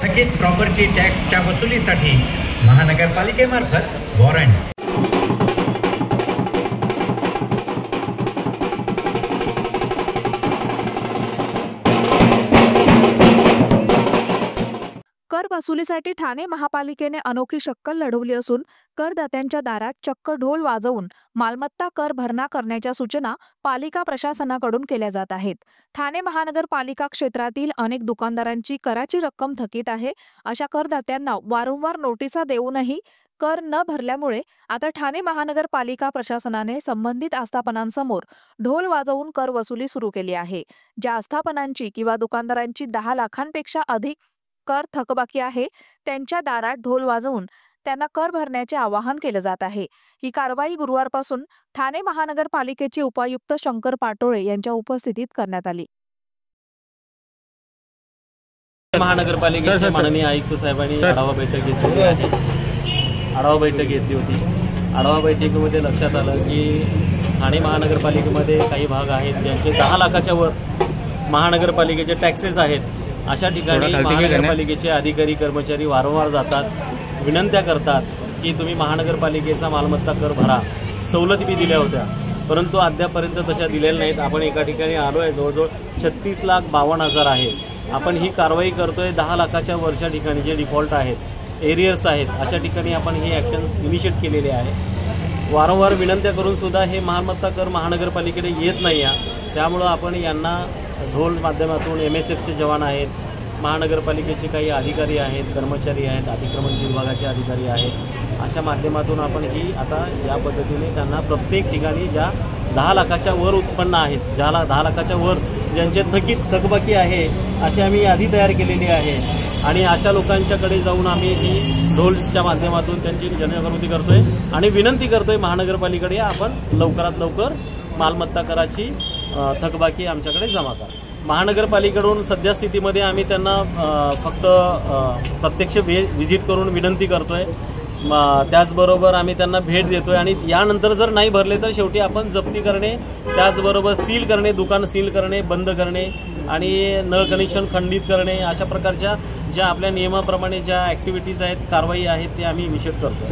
थकीत प्रॉपर्टी टॅक्सच्या वसुलीसाठी महानगरपालिकेमार्फत वॉरंट। कर वसुलीसाठी ठाणे महापालिकेने अनोखी शक्कल लढवली असून करदात्यांच्या दारात चक्क ढोल वाजवून मालमत्ता कर भरणा करण्याच्या सूचना पालिका प्रशासनाकडून केल्या जात आहेत। ठाणे महानगरपालिका क्षेत्रातील अनेक दुकानदारांची कराची रक्कम थकीत आहे। अशा करदात्यांना वारंवार नोटिसा देऊनही कर न भरल्यामुळे आता ठाणे महानगरपालिका प्रशासनाने संबंधित आस्थापनांसमोर ढोल वाजवून कर वसुली सुरू केली आहे। ज्या आस्थापनांची किंवा दुकानदारांची 10 लाखांपेक्षा अधिक कर थकबाकी आहे त्यांच्या दारात ढोल वाजवून त्यांना कर भरण्याचे आवाहन केले जात आहे। ही कारवाई गुरुवारपासून ठाणे महानगरपालिकेचे उपायुक्त शंकर पाटोळे यांच्या उपस्थितीत करण्यात आली। महानगरपालिकेचे माननीय आयुक्त साहेबांनी आढावा बैठक घेतली आहे। आढावा बैठक घेतली होती। आढावा बैठकीमध्ये लक्षात आलं की ठाणे महानगरपालिकेमध्ये काही भाग आहेत ज्यांचे 10 लाखाच्या वर महानगरपालिकेचे टॅक्सेस आहेत। अशा ठिकाणी महानगरपालिकेचे अधिकारी कर्मचारी वारंवार जातात, विनंत्या करतात की तुम्ही महानगरपालिकेचा मालमत्ता कर भरा। सवलती बी दिल्या होत्या परंतु अद्यापर्यंत तशा दिलेल्या नाहीत। आपण एका ठिकाणी आलो आहे, जवळजवळ 36,52,000 आहे। आपण ही कारवाई करतोय 10 लाखाच्या वरच्या ठिकाणी जे डिफॉल्ट आहेत, एरियर्स आहेत, अशा ठिकाणी आपण ही ॲक्शन्स इनिशिएट केलेले आहे। वारंवार विनंत्या करून सुद्धा हे मालमत्ता कर महानगरपालिकेकडे येत नाही आहे। त्यामुळं आपण यांना ढोल माध्यमातून MSFचे जवान आहेत, महानगरपालिकेचे काही अधिकारी आहेत, कर्मचारी आहेत, अतिक्रमण विभागाचे अधिकारी आहेत, अशा माध्यमातून आपण ही आता या पद्धतीने त्यांना प्रत्येक ठिकाणी ज्या 10 लाखाच्या वर उत्पन्न आहेत, ज्याला 10 लाखाच्या वर ज्यांचे थकबाकी आहे अशी आम्ही यादी तयार केलेली आहे आणि अशा लोकांच्याकडे जाऊन आम्ही ही ढोलच्या माध्यमातून त्यांची जनजागृती करतोय आणि विनंती करतोय महानगरपालिकेकडे आपण लवकरात लवकर मालमत्ता कराची थकबाकी आमच्याकडे जमा करा। महानगरपालिकेकडून सध्या स्थितीमध्ये आम्ही त्यांना फक्त प्रत्यक्ष व्हिजिट करून विनंती करतोय, त्याचबरोबर आम्ही त्यांना भेट देतोय आणि यानंतर जर नाही भरले तर शेवटी आपण जप्ती करणे, त्याचबरोबर सील करणे, दुकान सील करणे, बंद करणे आणि नळ कनेक्शन खंडित करणे, अशा प्रकारच्या ज्या आपल्या नियमाप्रमाणे ज्या ॲक्टिव्हिटीज आहेत, कारवाई आहेत, ते आम्ही इनिशिएट करतो।